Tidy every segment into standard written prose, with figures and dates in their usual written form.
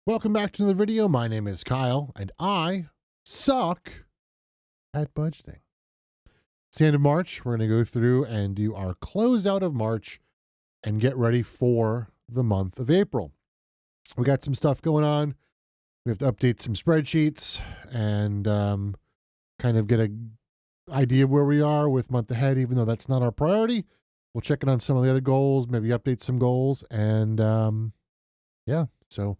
Welcome back to the video. My name is Kyle, and I suck at budgeting. It's the end of March. We're going to go through and do our closeout of March and get ready for the month of April. We got some stuff going on. We have to update some spreadsheets and kind of get an idea of where we are with month ahead, even though that's not our priority. We'll check in on some of the other goals, maybe update some goals, and so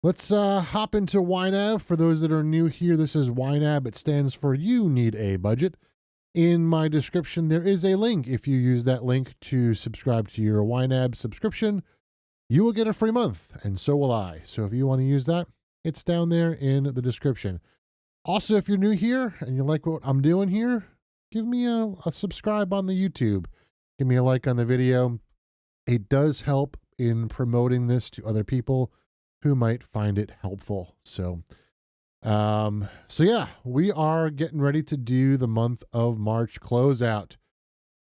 let's hop into YNAB. For those that are new here, this is YNAB. It stands for You Need a Budget. In my description, there is a link. If you use that link to subscribe to your YNAB subscription, you will get a free month, and so will I. So if you want to use that, it's down there in the description. Also, if you're new here and you like what I'm doing here, give me a subscribe on the YouTube. Give me a like on the video. It does help in promoting this to other people who might find it helpful. So yeah, we are getting ready to do the month of March closeout.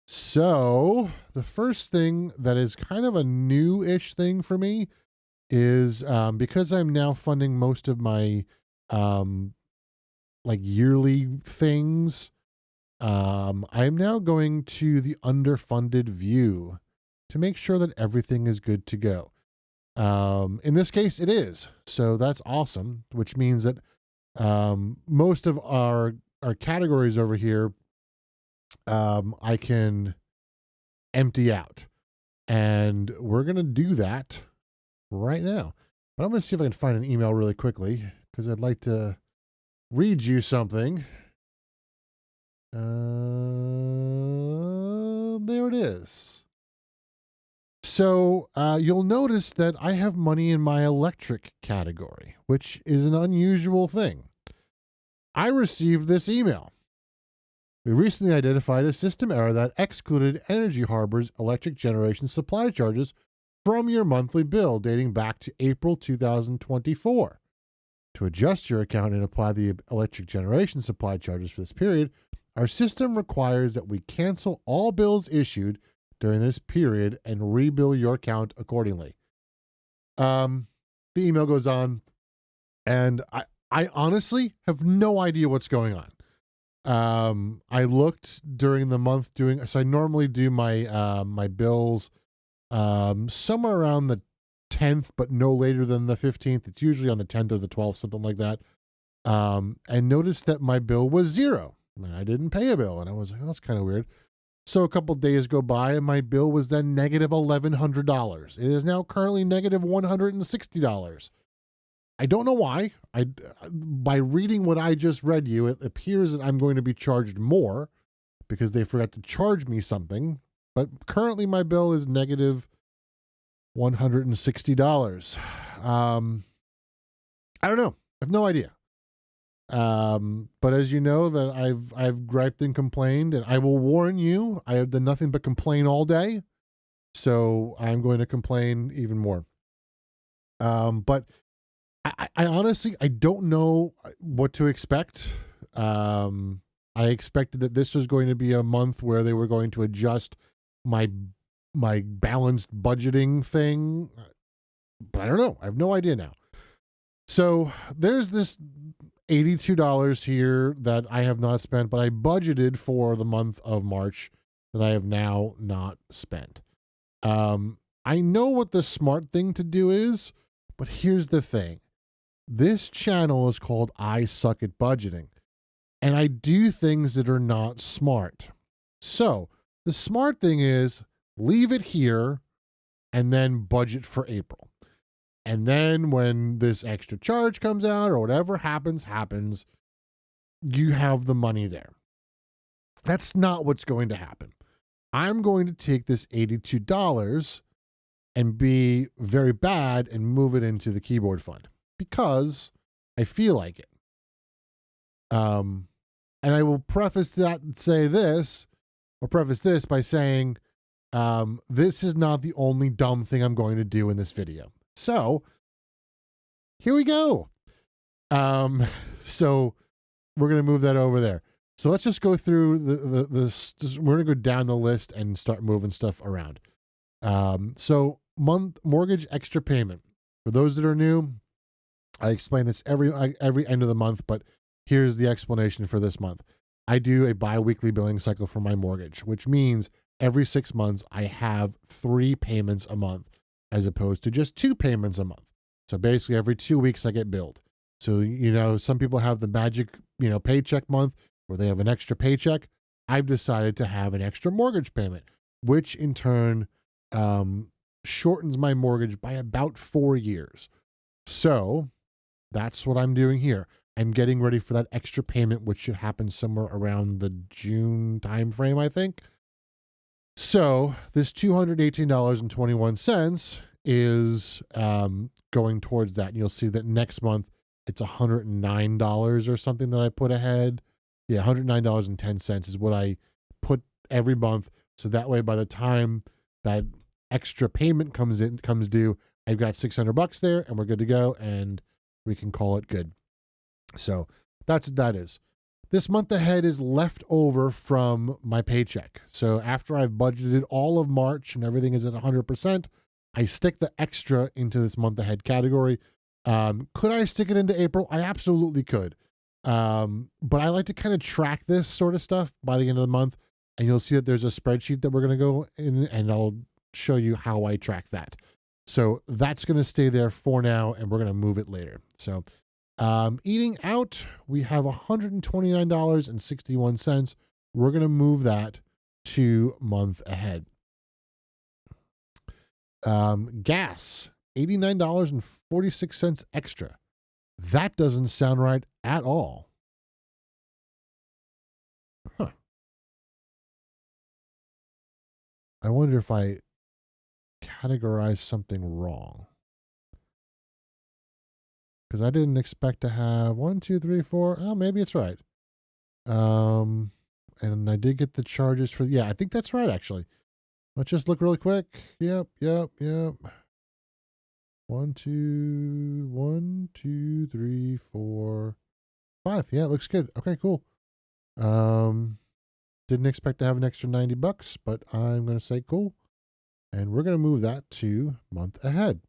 So the first thing that is kind of a new-ish thing for me is because I'm now funding most of my like yearly things. I'm now going to the underfunded view to make sure that everything is good to go. In this case, it is. So that's awesome, which means that most of our categories over here, I can empty out. And we're going to do that right now. But I'm going to see if I can find an email really quickly, because I'd like to read you something. There it is. So you'll notice that I have money in my electric category, which is an unusual thing. I received this email. We recently identified a system error that excluded Energy Harbor's electric generation supply charges from your monthly bill dating back to April 2024. To adjust your account and apply the electric generation supply charges for this period, our system requires that we cancel all bills issued during this period and rebill your account accordingly. The email goes on, and I honestly have no idea what's going on. I looked during the month so I normally do my my bills somewhere around the 10th, but no later than the 15th. It's usually on the 10th or the 12th, something like that. And noticed that my bill was zero. I didn't pay a bill, and I was like, oh, that's kind of weird. So a couple days go by, and my bill was then negative $1,100. It is now currently negative $160. I don't know why. By reading what I just read you, it appears that I'm going to be charged more because they forgot to charge me something. But currently my bill is negative $160. I don't know. I have no idea. But as you know, that I've griped and complained, and I will warn you, I have done nothing but complain all day. So I'm going to complain even more. But I honestly, I don't know what to expect. I expected that this was going to be a month where they were going to adjust my balanced budgeting thing, but I don't know. I have no idea now. So there's this $82 here that I have not spent, but I budgeted for the month of March that I have now not spent. I know what the smart thing to do is, but here's the thing. This channel is called I Suck at Budgeting, and I do things that are not smart. So the smart thing is leave it here and then budget for April. And then when this extra charge comes out or whatever happens, you have the money there. That's not what's going to happen. I'm going to take this $82 and be very bad and move it into the keyboard fund because I feel like it. And I will preface this by saying, this is not the only dumb thing I'm going to do in this video. So here we go. So we're going to move that over there. So let's just go through we're going to go down the list and start moving stuff around. So mortgage extra payment. For those that are new, I explain this every end of the month, but here's the explanation for this month. I do a bi-weekly billing cycle for my mortgage, which means every 6 months I have 3 payments a month as opposed to just 2 payments a month. So basically every 2 weeks I get billed. So, some people have the magic, paycheck month where they have an extra paycheck. I've decided to have an extra mortgage payment, which in turn shortens my mortgage by about 4 years. So that's what I'm doing here. I'm getting ready for that extra payment, which should happen somewhere around the June timeframe, I think. So this $218.21 is going towards that. And you'll see that next month it's $109 or something that I put ahead. Yeah, $109.10 is what I put every month. So that way, by the time that extra payment comes due, I've got $600 there, and we're good to go, and we can call it good. So that's what that is. This month ahead is left over from my paycheck. So after I've budgeted all of March and everything is at 100%, I stick the extra into this month ahead category. Could I stick it into April? I absolutely could. But I like to kind of track this sort of stuff by the end of the month, and you'll see that there's a spreadsheet that we're going to go in, and I'll show you how I track that. So that's going to stay there for now, and we're going to move it later. So eating out, we have $129.61. We're going to move that to month ahead. Gas, $89.46 extra. That doesn't sound right at all. Huh. I wonder if I categorized something wrong. Because I didn't expect to have 1, 2, 3, 4. Oh, maybe it's right. And I did get the charges for, yeah, I think that's right, actually. Let's just look really quick. Yep. 1, 2, 3, 4, 5. Yeah, it looks good. Okay, cool. Didn't expect to have an extra $90, but I'm going to say cool. And we're going to move that to month ahead.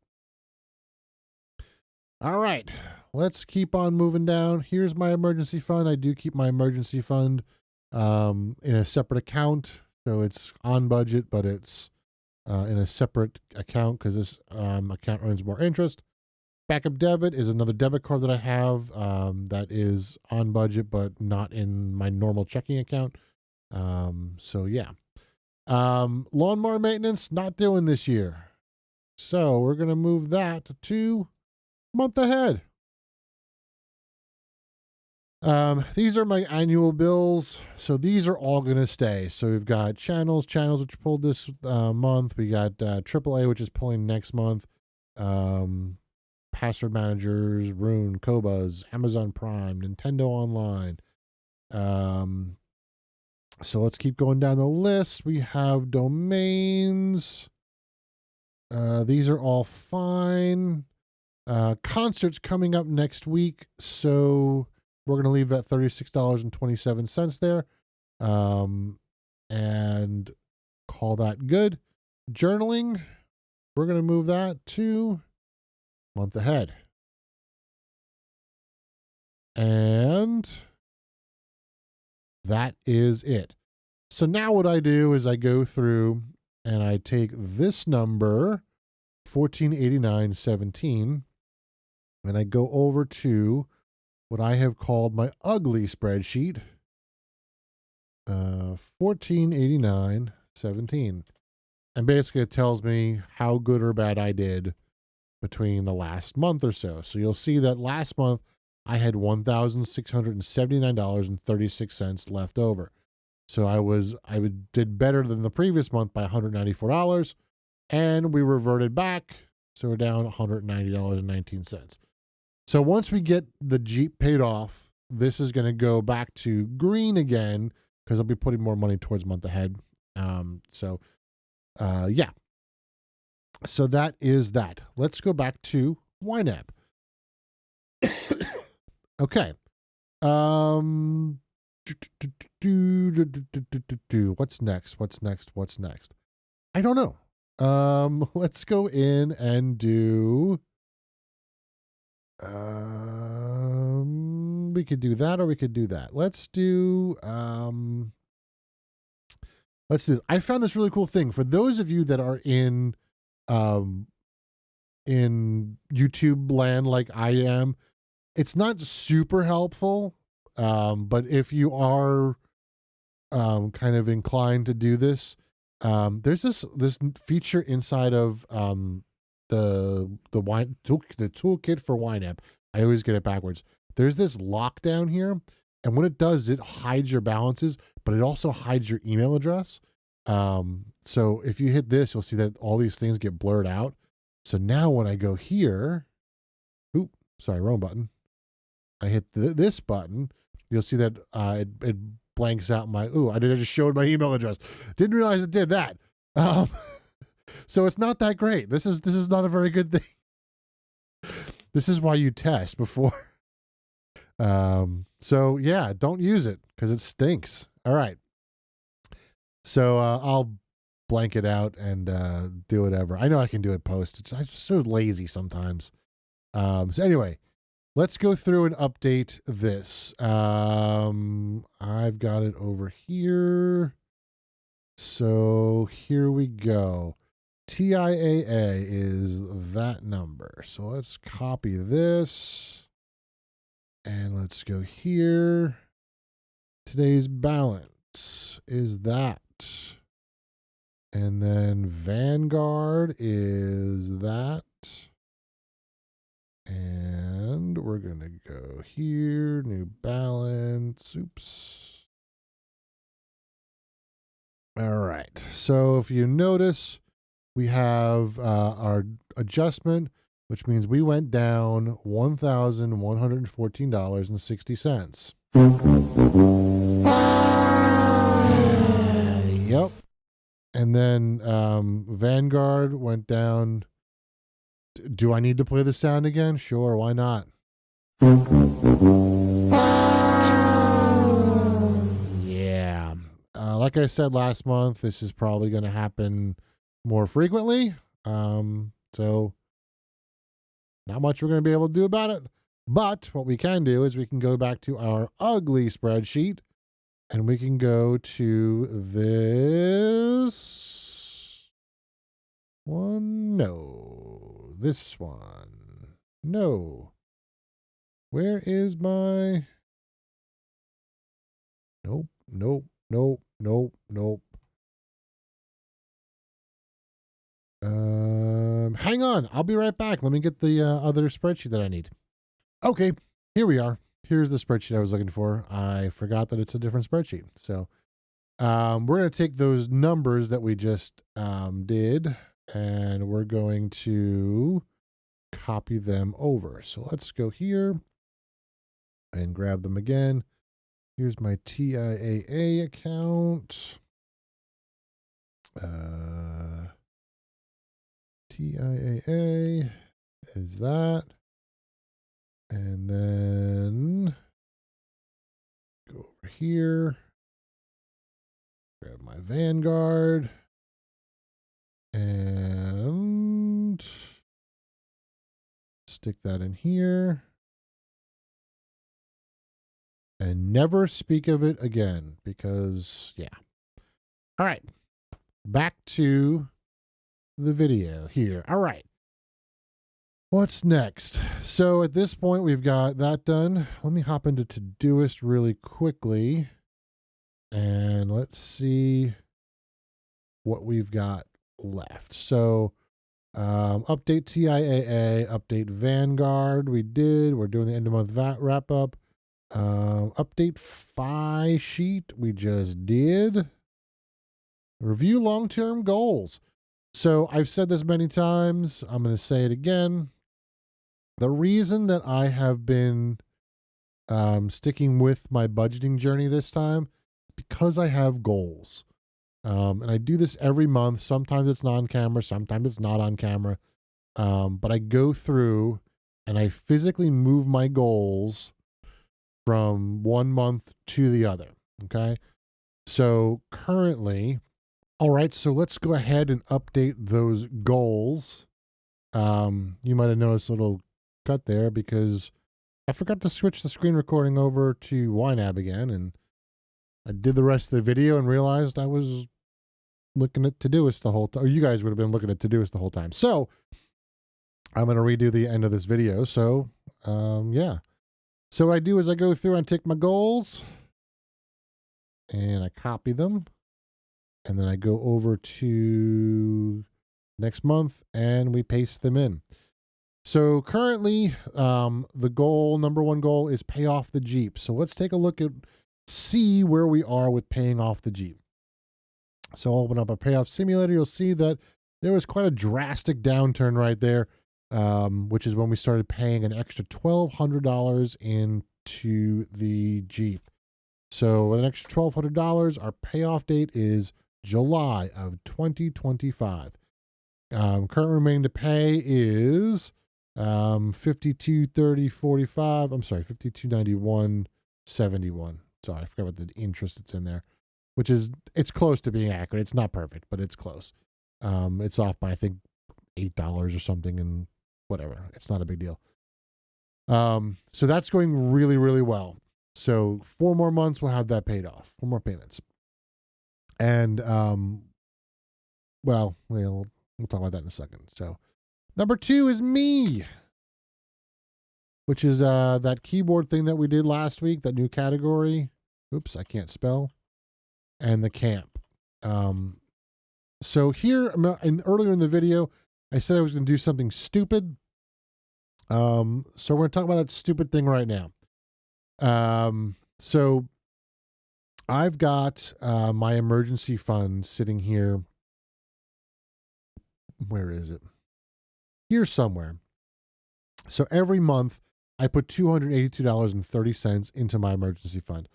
All right, let's keep on moving down. Here's my emergency fund. I do keep my emergency fund in a separate account. So it's on budget, but it's in a separate account because this account earns more interest. Backup debit is another debit card that I have that is on budget, but not in my normal checking account. So yeah. Lawnmower maintenance, not doing this year. So we're going to move that to month ahead. These are my annual bills. So these are all going to stay. So we've got channels, which pulled this month. We got AAA, which is pulling next month. Password managers, Rune, Kobuz, Amazon Prime, Nintendo Online. So let's keep going down the list. We have domains. These are all fine. Concerts coming up next week. So we're going to leave that $36.27 there. And call that good. Journaling, we're going to move that to month ahead. And that is it. So now what I do is I go through and I take this number, 1489.17, and I go over to what I have called my ugly spreadsheet, 1489.17. And basically it tells me how good or bad I did between the last month or so. So you'll see that last month I had $1,679.36 left over. So I did better than the previous month by $194, and we reverted back. So we're down $190.19. So once we get the Jeep paid off, this is going to go back to green again because I'll be putting more money towards month ahead. Yeah. So that is that. Let's go back to YNAB. Okay. What's next? I don't know. Let's go in and do We could do that, or we could do that. Let's do this. I found this really cool thing for those of you that are um in YouTube land like I am. It's not super helpful, but if you are kind of inclined to do this, there's this feature inside of the toolkit for YNAB. I always get it backwards. There's this lockdown here, and what it does, it hides your balances, but it also hides your email address. So if you hit this, you'll see that all these things get blurred out. So now when I go here, sorry, wrong button. I hit this button, you'll see that it blanks out my, I just showed my email address. Didn't realize it did that. So it's not that great. This is not a very good thing. This is why you test before. So yeah, don't use it because it stinks. All right. So I'll blank it out and do whatever. I know I can do it post. I'm so lazy sometimes. So anyway, let's go through and update this. I've got it over here. So here we go. TIAA is that number. So let's copy this. And let's go here. Today's balance is that. And then Vanguard is that. And we're going to go here, new balance. Oops. All right. So if you notice, we have our adjustment, which means we went down $1,114.60. Yep. And then Vanguard went down. Do I need to play the sound again? Sure, why not? Yeah. Like I said last month, this is probably going to happen more frequently. So not much we're going to be able to do about it. But what we can do is we can go back to our ugly spreadsheet and we can go to this one. No, this one. No. Where is my... Nope, nope, nope, nope, nope. Hang on. I'll be right back. Let me get the other spreadsheet that I need. Okay, here we are. Here's the spreadsheet I was looking for. I forgot that it's a different spreadsheet. So we're going to take those numbers that we just did, and we're going to copy them over. So let's go here and grab them again. Here's my TIAA account. TIAA is that. And then go over here, grab my Vanguard, and stick that in here. And never speak of it again because, yeah. All right. Back to the video here. All right. What's next? So at this point, we've got that done. Let me hop into Todoist really quickly. And let's see what we've got left. So update TIAA, update Vanguard. We did. We're doing the end of month wrap up. Update FI sheet. We just did. Review long-term goals. So I've said this many times. I'm going to say it again. The reason that I have been sticking with my budgeting journey this time, because I have goals. And I do this every month. Sometimes it's non-camera, sometimes it's not on camera. But I go through and I physically move my goals from one month to the other. Okay. So currently, all right, so let's go ahead and update those goals. You might have noticed a little cut there because I forgot to switch the screen recording over to YNAB again, and I did the rest of the video and realized I was looking at Todoist the whole time. Or you guys would have been looking at Todoist the whole time. So I'm going to redo the end of this video. So, yeah. So what I do is I go through and take my goals and I copy them. And then I go over to next month and we paste them in. So currently, the goal, number one goal, is pay off the Jeep. So let's take a look at, see where we are with paying off the Jeep. So I'll open up a payoff simulator. You'll see that there was quite a drastic downturn right there, which is when we started paying an extra $1,200 into the Jeep. So with an extra $1,200, our payoff date is July of 2025. Current remaining to pay is $52.30.45. I'm sorry, $52.91.71. Sorry, I forgot about the interest that's in there, which is, it's close to being accurate. It's not perfect, but it's close. It's off by, I think, $8 or something, and whatever. It's not a big deal. So that's going really, really well. So 4 more months, we'll have that paid off. 4 more payments. And, well, we'll talk about that in a second. So number 2 is me, which is that keyboard thing that we did last week, that new category. Oops, I can't spell. And the camp. So here, earlier in the video, I said I was going to do something stupid. So we're going to talk about that stupid thing right now. So I've got my emergency fund sitting here. Where is it? Here somewhere. So every month I put $282.30 into my emergency fund.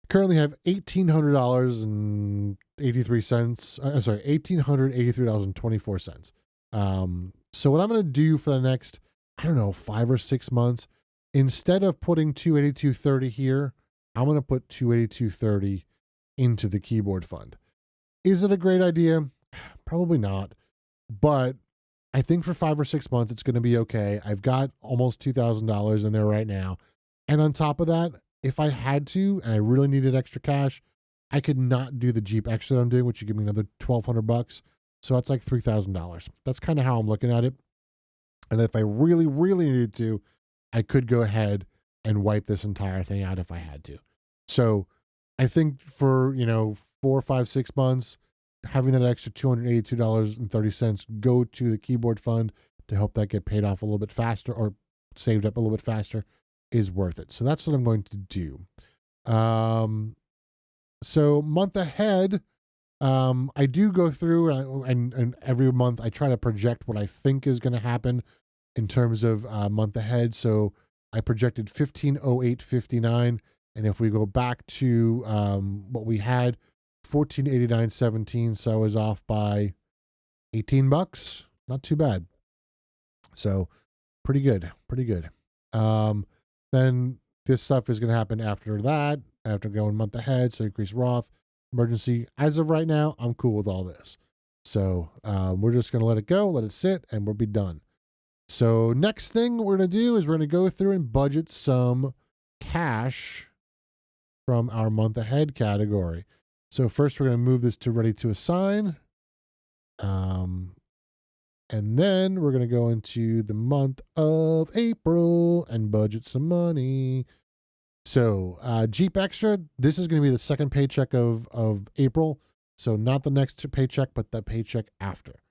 Currently have $1,800.83. Sorry, $1,883.24. So what I'm going to do for the next, I don't know, 5 or 6 months, instead of putting $282.30 here, I'm going to put $282.30 into the keyboard fund. Is it a great idea? Probably not. But I think for 5 or 6 months, it's going to be okay. I've got almost $2,000 in there right now. And on top of that, if I had to, and I really needed extra cash, I could not do the Jeep extra that I'm doing, which would give me another $1,200. So that's like $3,000. That's kind of how I'm looking at it. And if I really, really needed to, I could go ahead and wipe this entire thing out if I had to. So I think for, 4, 5, 6 months, having that extra $282.30 go to the keyboard fund to help that get paid off a little bit faster or saved up a little bit faster is worth it. So that's what I'm going to do. So month ahead, I do go through and every month I try to project what I think is going to happen in terms of month ahead. So I projected 1508.59, and if we go back to what we had, 1489.17, so I was off by $18. Not too bad. So pretty good. Then this stuff is going to happen after that, after going month ahead. So increase Roth, emergency. As of right now, I'm cool with all this. So we're just going to let it go, let it sit, and we'll be done. So next thing we're going to do is we're going to go through and budget some cash from our month ahead category. So first we're going to move this to ready to assign. And then we're going to go into the month of April and budget some money. So Jeep Extra, this is going to be the second paycheck of April. So not the next paycheck, but the paycheck after.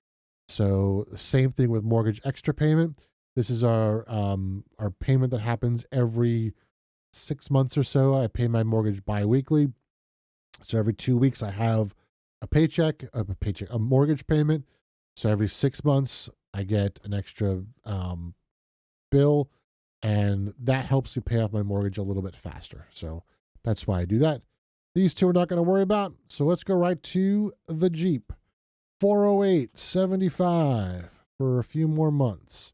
So the same thing with mortgage extra payment. This is our payment that happens every 6 months or so. I pay my mortgage bi-weekly. So every 2 weeks I have a mortgage payment. So every 6 months I get an extra bill, and that helps me pay off my mortgage a little bit faster. So that's why I do that. These two we're not going to worry about. So let's go right to the Jeep. 408.75 for a few more months.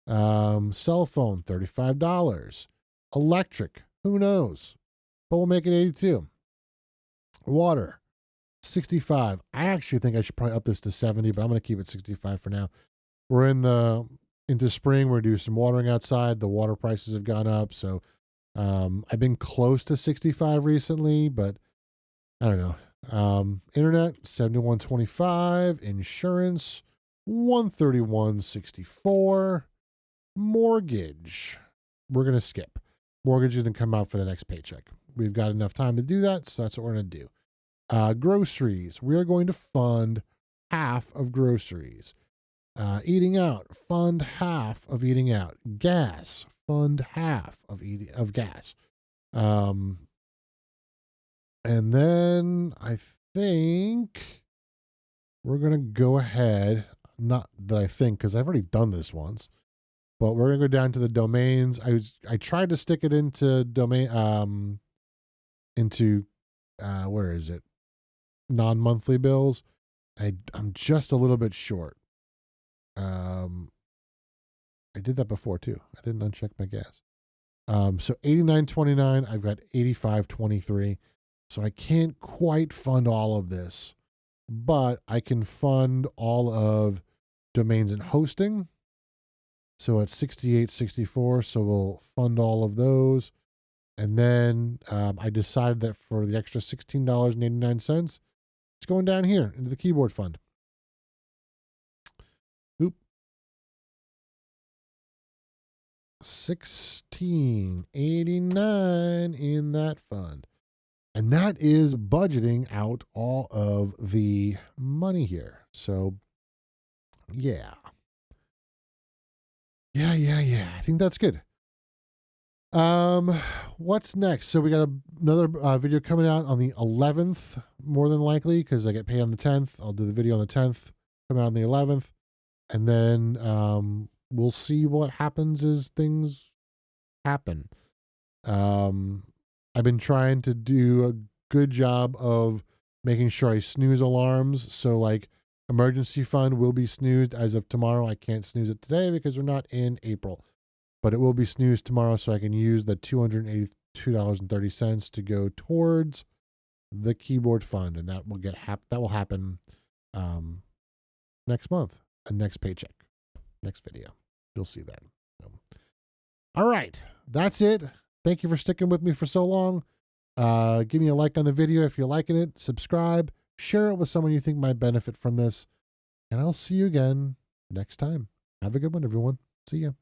Cell phone, $35. Electric, who knows? But we'll make it 82. Water, 65. I actually think I should probably up this to 70, but I'm going to keep it 65 for now. We're in the into spring, we're due some watering outside. The water prices have gone up. So I've been close to 65 recently, but I don't know. Internet 71.25, insurance 131.64, mortgage. We're gonna skip. Mortgage is gonna come out for the next paycheck. We've got enough time to do that, so that's what we're gonna do. Groceries. We are going to fund half of groceries. Eating out, fund half of eating out. Gas, fund half of gas. And then I think we're going to go ahead, not that I think, because I've already done this once, but we're going to go down to the domains. I tried to stick it into where is it? Non-monthly bills. I'm just a little bit short. I did that before too. I didn't uncheck my gas. So 89.29, I've got 85.23. So I can't quite fund all of this, but I can fund all of domains and hosting. So at 68.64, so we'll fund all of those. And then I decided that for the extra $16.89, it's going down here into the keyboard fund. Oop. 16.89 in that fund. And that is budgeting out all of the money here. So, yeah. I think that's good. What's next? So we got another video coming out on the 11th, more than likely, because I get paid on the 10th. I'll do the video on the 10th, come out on the 11th. And then we'll see what happens as things happen. I've been trying to do a good job of making sure I snooze alarms. So like emergency fund will be snoozed as of tomorrow. I can't snooze it today because we're not in April, but it will be snoozed tomorrow. So I can use the $282.30 to go towards the keyboard fund. And that will that will happen next month, and next paycheck, next video. You'll see that. So, all right. That's it. Thank you for sticking with me for so long. Give me a like on the video if you're liking it. Subscribe. Share it with someone you think might benefit from this. And I'll see you again next time. Have a good one, everyone. See ya.